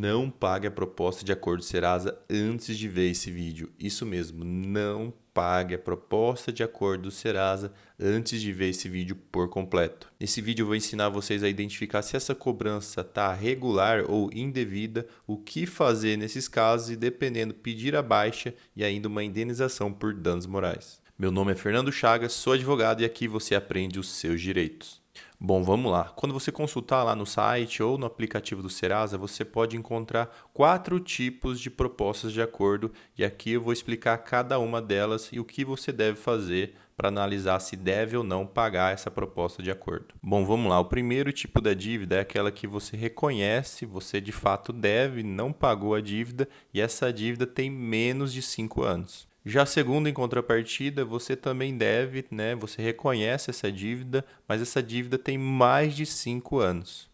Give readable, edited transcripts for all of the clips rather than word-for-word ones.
Não pague a proposta de acordo Serasa antes de ver esse vídeo. Isso mesmo, não pague a proposta de acordo do Serasa antes de ver esse vídeo por completo. Nesse vídeo eu vou ensinar vocês a identificar se essa cobrança está regular ou indevida, o que fazer nesses casos e, dependendo, pedir a baixa e ainda uma indenização por danos morais. Meu nome é Fernando Chagas, sou advogado e aqui você aprende os seus direitos. Bom, vamos lá. Quando você consultar lá no site ou no aplicativo do Serasa, você pode encontrar 4 tipos de propostas de acordo e aqui eu vou explicar cada uma delas e o que você deve fazer para analisar se deve ou não pagar essa proposta de acordo. Bom, vamos lá. O primeiro tipo da dívida é aquela que você reconhece, você de fato deve, não pagou a dívida e essa dívida tem menos de 5 anos. Já segundo, em contrapartida, você também deve, você reconhece essa dívida, mas essa dívida tem mais de 5 anos.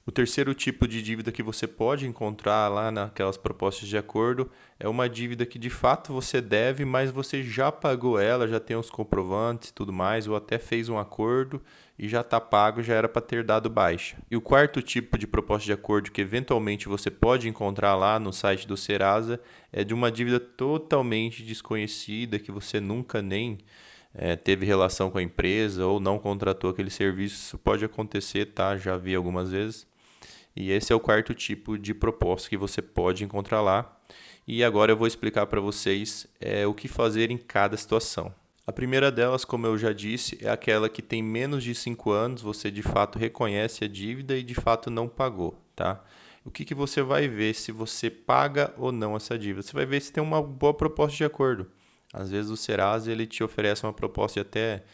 O terceiro tipo de dívida que você pode encontrar lá naquelas propostas de acordo é uma dívida que de fato você deve, mas você já pagou ela, já tem os comprovantes e tudo mais, ou até fez um acordo e já está pago, já era para ter dado baixa. E o quarto tipo de proposta de acordo que eventualmente você pode encontrar lá no site do Serasa é de uma dívida totalmente desconhecida, que você nunca nem teve relação com a empresa ou não contratou aquele serviço. Isso pode acontecer, tá? Já vi algumas vezes. E esse é o quarto tipo de proposta que você pode encontrar lá. E agora eu vou explicar para vocês o que fazer em cada situação. A primeira delas, como eu já disse, é aquela que tem menos de 5 anos, você de fato reconhece a dívida e de fato não pagou, tá? O que você vai ver se você paga ou não essa dívida? Você vai ver se tem uma boa proposta de acordo. Às vezes o Serasa ele te oferece uma proposta de até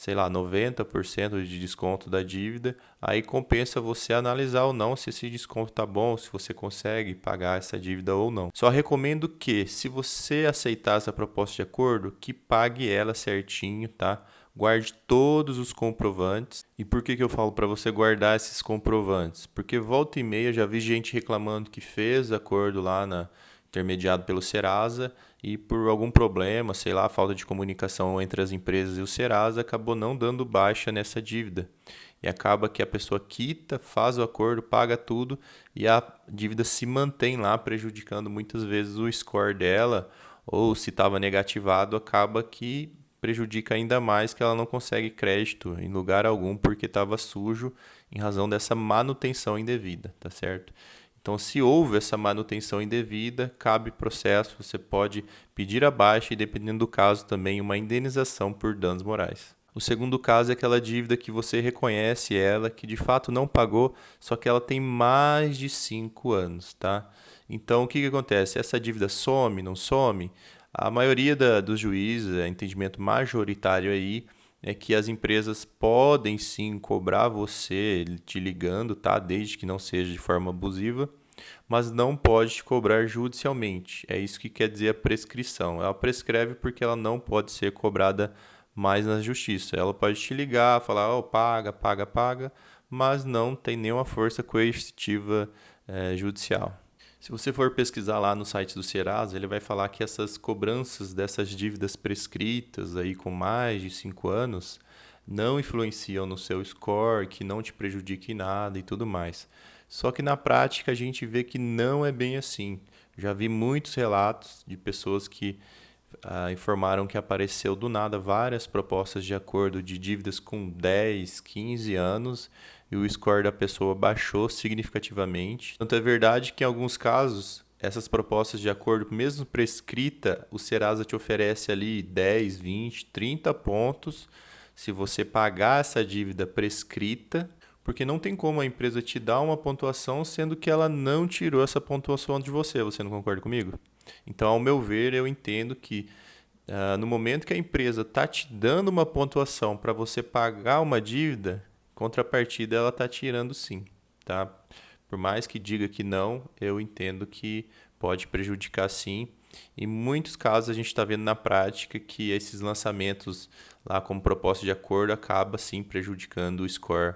90% de desconto da dívida, aí compensa você analisar ou não se esse desconto está bom, se você consegue pagar essa dívida ou não. Só recomendo que, se você aceitar essa proposta de acordo, que pague ela certinho, tá? Guarde todos os comprovantes. E por que eu falo para você guardar esses comprovantes? Porque volta e meia eu já vi gente reclamando que fez acordo lá intermediado pelo Serasa e por algum problema, sei lá, falta de comunicação entre as empresas e o Serasa, acabou não dando baixa nessa dívida. E acaba que a pessoa quita, faz o acordo, paga tudo e a dívida se mantém lá, prejudicando muitas vezes o score dela, ou se estava negativado, acaba que prejudica ainda mais, que ela não consegue crédito em lugar algum porque estava sujo em razão dessa manutenção indevida, tá certo? Então, se houve essa manutenção indevida, cabe processo, você pode pedir a baixa e, dependendo do caso, também uma indenização por danos morais. O segundo caso é aquela dívida que você reconhece ela, que de fato não pagou, só que ela tem mais de 5 anos, tá? Então, o que acontece? Essa dívida some, não some? A maioria dos juízes, entendimento majoritário aí, é que as empresas podem sim cobrar você te ligando, tá? Desde que não seja de forma abusiva, mas não pode te cobrar judicialmente. É isso que quer dizer a prescrição. Ela prescreve porque ela não pode ser cobrada mais na justiça. Ela pode te ligar, falar, oh, paga, paga, paga, mas não tem nenhuma força coercitiva judicial. Se você for pesquisar lá no site do Serasa, ele vai falar que essas cobranças dessas dívidas prescritas aí com mais de 5 anos não influenciam no seu score, que não te prejudique em nada e tudo mais. Só que na prática a gente vê que não é bem assim. Já vi muitos relatos de pessoas que informaram que apareceu do nada várias propostas de acordo de dívidas com 10, 15 anos e o score da pessoa baixou significativamente. Tanto é verdade que em alguns casos essas propostas de acordo, mesmo prescrita, o Serasa te oferece ali 10, 20, 30 pontos se você pagar essa dívida prescrita, porque não tem como a empresa te dar uma pontuação sendo que ela não tirou essa pontuação de você. Você não concorda comigo? Então, ao meu ver, eu entendo que no momento que a empresa está te dando uma pontuação para você pagar uma dívida, contrapartida ela está tirando sim, tá? Por mais que diga que não, eu entendo que pode prejudicar sim. Em muitos casos a gente está vendo na prática que esses lançamentos lá como proposta de acordo acaba sim prejudicando o score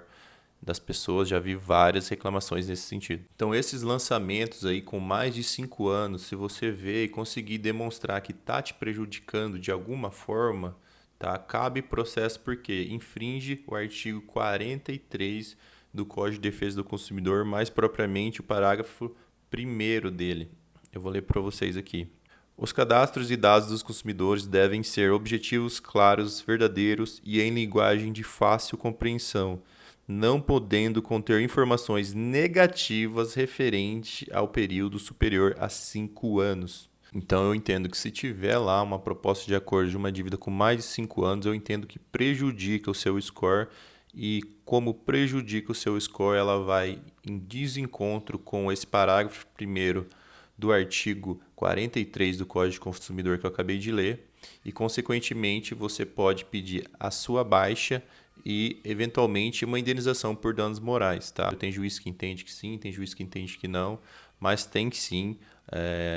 das pessoas. Já vi várias reclamações nesse sentido. Então, esses lançamentos aí com mais de 5 anos, se você ver e conseguir demonstrar que está te prejudicando de alguma forma, tá? Cabe processo porque infringe o artigo 43 do Código de Defesa do Consumidor, mais propriamente o parágrafo primeiro dele. Eu vou ler para vocês aqui. Os cadastros e dados dos consumidores devem ser objetivos, claros, verdadeiros e em linguagem de fácil compreensão, não podendo conter informações negativas referente ao período superior a 5 anos. Então, eu entendo que se tiver lá uma proposta de acordo de uma dívida com mais de 5 anos, eu entendo que prejudica o seu score e como prejudica o seu score, ela vai em desencontro com esse parágrafo primeiro do artigo 43 do Código de Consumidor que eu acabei de ler e, consequentemente, você pode pedir a sua baixa e, eventualmente, uma indenização por danos morais. Tá? Tem juiz que entende que sim, tem juiz que entende que não, mas tem que sim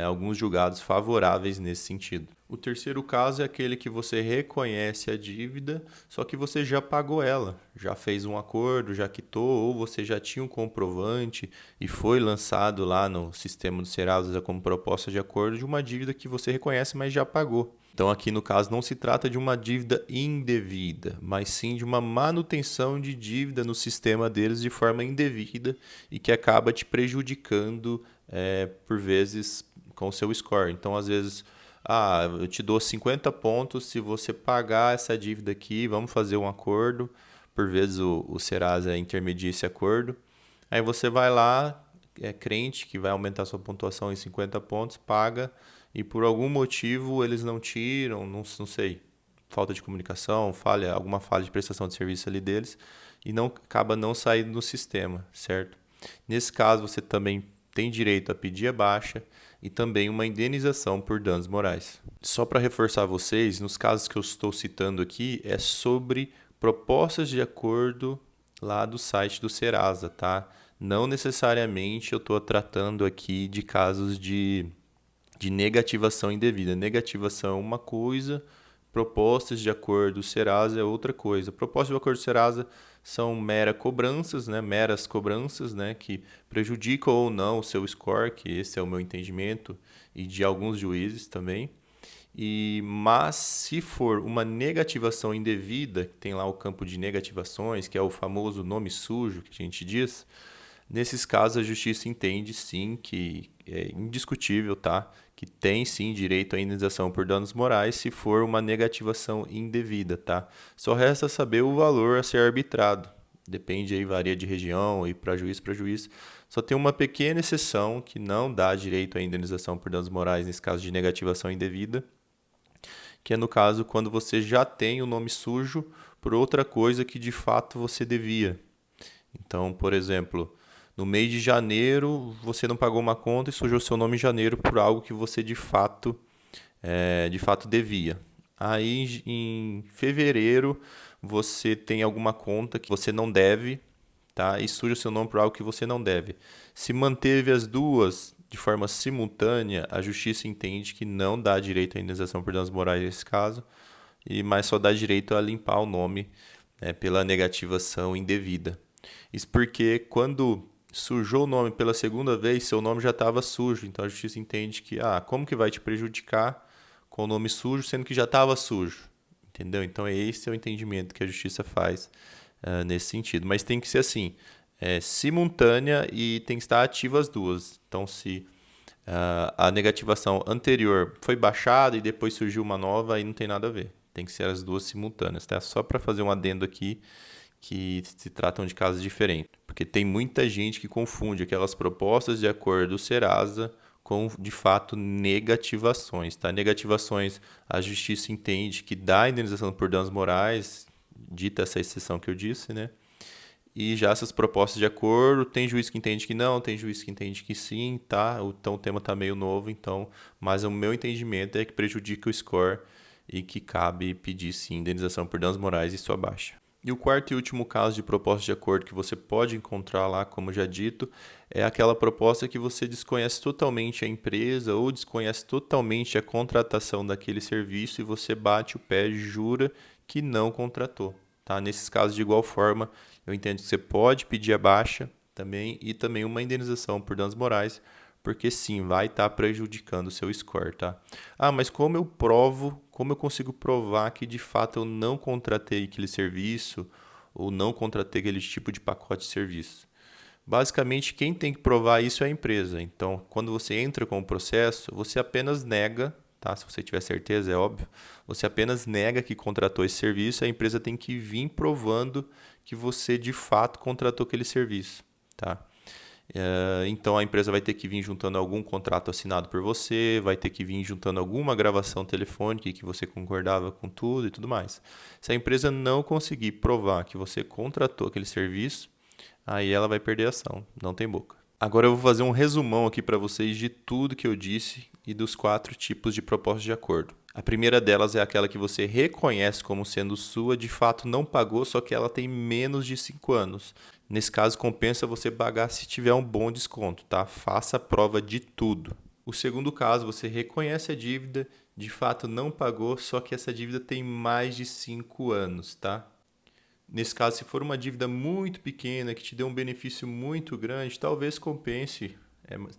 alguns julgados favoráveis nesse sentido. O terceiro caso é aquele que você reconhece a dívida, só que você já pagou ela, já fez um acordo, já quitou, ou você já tinha um comprovante e foi lançado lá no sistema do Serasa como proposta de acordo de uma dívida que você reconhece, mas já pagou. Então, aqui no caso, não se trata de uma dívida indevida, mas sim de uma manutenção de dívida no sistema deles de forma indevida e que acaba te prejudicando, por vezes, com o seu score. Então, às vezes, eu te dou 50 pontos se você pagar essa dívida aqui, vamos fazer um acordo. Por vezes, o Serasa intermedia esse acordo. Aí você vai lá, é crente que vai aumentar sua pontuação em 50 pontos, paga e por algum motivo eles não tiram, não sei, falta de comunicação, alguma falha de prestação de serviço ali deles e acaba não saindo no sistema, certo? Nesse caso você também tem direito a pedir a baixa e também uma indenização por danos morais. Só para reforçar vocês, nos casos que eu estou citando aqui é sobre propostas de acordo lá do site do Serasa, tá? Não necessariamente eu estou tratando aqui de casos de negativação indevida. Negativação é uma coisa, propostas de acordo do Serasa é outra coisa. Propostas de acordo do Serasa são meras cobranças, né, que prejudicam ou não o seu score, que esse é o meu entendimento, e de alguns juízes também. Mas se for uma negativação indevida, tem lá o campo de negativações, que é o famoso nome sujo que a gente diz, nesses casos a justiça entende sim que é indiscutível, tá? Que tem sim direito à indenização por danos morais se for uma negativação indevida, tá? Só resta saber o valor a ser arbitrado. Depende aí, varia de região e para juiz. Só tem uma pequena exceção que não dá direito à indenização por danos morais nesse caso de negativação indevida, que é no caso quando você já tem o nome sujo por outra coisa que de fato você devia. Então, por exemplo, no mês de janeiro você não pagou uma conta e sujou seu nome em janeiro por algo que você de fato devia. Aí em fevereiro você tem alguma conta que você não deve, tá? E suja seu nome por algo que você não deve. Se manteve as duas de forma simultânea, a justiça entende que não dá direito à indenização por danos morais nesse caso, mas só dá direito a limpar o nome, pela negativação indevida. Isso porque quando sujou o nome pela segunda vez, seu nome já estava sujo. Então a justiça entende que, como que vai te prejudicar com o nome sujo, sendo que já estava sujo? Entendeu? Então esse é o entendimento que a justiça faz nesse sentido. Mas tem que ser assim, simultânea e tem que estar ativa as duas. Então se a negativação anterior foi baixada e depois surgiu uma nova, aí não tem nada a ver. Tem que ser as duas simultâneas, tá? Só para fazer um adendo aqui, que se tratam de casos diferentes. Porque tem muita gente que confunde aquelas propostas de acordo do Serasa com, de fato, negativações. Tá? Negativações, a justiça entende que dá indenização por danos morais, dita essa exceção que eu disse, né? E já essas propostas de acordo, tem juiz que entende que não, tem juiz que entende que sim, tá? Então o tema está meio novo, mas o meu entendimento é que prejudica o score e que cabe pedir sim indenização por danos morais e sua baixa. E o quarto e último caso de proposta de acordo que você pode encontrar lá, como já dito, é aquela proposta que você desconhece totalmente a empresa ou desconhece totalmente a contratação daquele serviço e você bate o pé e jura que não contratou. Tá? Nesses casos, de igual forma, eu entendo que você pode pedir a baixa também e também uma indenização por danos morais, porque sim, vai estar prejudicando o seu score, tá? Mas como eu consigo provar que de fato eu não contratei aquele serviço ou não contratei aquele tipo de pacote de serviço? Basicamente, quem tem que provar isso é a empresa. Então, quando você entra com o processo, você apenas nega, tá? Se você tiver certeza, é óbvio, você apenas nega que contratou esse serviço, a empresa tem que vir provando que você de fato contratou aquele serviço, tá? Então a empresa vai ter que vir juntando algum contrato assinado por você, vai ter que vir juntando alguma gravação telefônica que você concordava com tudo e tudo mais. Se a empresa não conseguir provar que você contratou aquele serviço, aí ela vai perder a ação, não tem boca. Agora eu vou fazer um resumão aqui para vocês de tudo que eu disse e dos 4 tipos de proposta de acordo. A primeira delas é aquela que você reconhece como sendo sua, de fato não pagou, só que ela tem menos de 5 anos. Nesse caso, compensa você pagar se tiver um bom desconto, tá? Faça a prova de tudo. O segundo caso, você reconhece a dívida, de fato não pagou, só que essa dívida tem mais de 5 anos, tá? Nesse caso, se for uma dívida muito pequena, que te dê um benefício muito grande, talvez compense.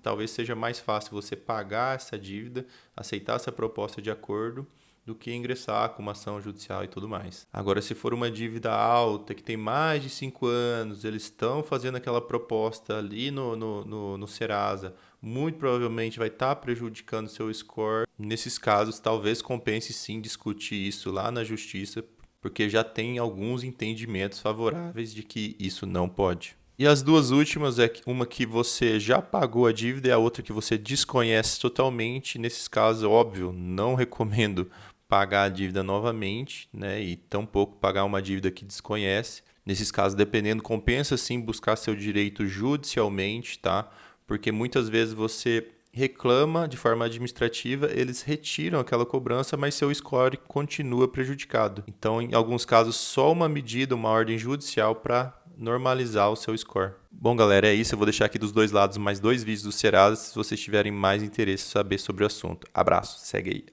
Talvez seja mais fácil você pagar essa dívida, aceitar essa proposta de acordo, do que ingressar com uma ação judicial e tudo mais. Agora, se for uma dívida alta, que tem mais de 5 anos, eles estão fazendo aquela proposta ali no Serasa, muito provavelmente vai estar prejudicando seu score. Nesses casos, talvez compense sim discutir isso lá na justiça, porque já tem alguns entendimentos favoráveis de que isso não pode. E as duas últimas é uma que você já pagou a dívida e a outra que você desconhece totalmente. Nesses casos, óbvio, não recomendo pagar a dívida novamente, né? E tampouco pagar uma dívida que desconhece. Nesses casos, dependendo, compensa sim buscar seu direito judicialmente, tá? Porque muitas vezes você reclama de forma administrativa, eles retiram aquela cobrança, mas seu score continua prejudicado. Então, em alguns casos, só uma medida, uma ordem judicial para normalizar o seu score. Bom, galera, é isso. Eu vou deixar aqui dos dois lados mais 2 vídeos do Serasa, se vocês tiverem mais interesse em saber sobre o assunto. Abraço, segue aí.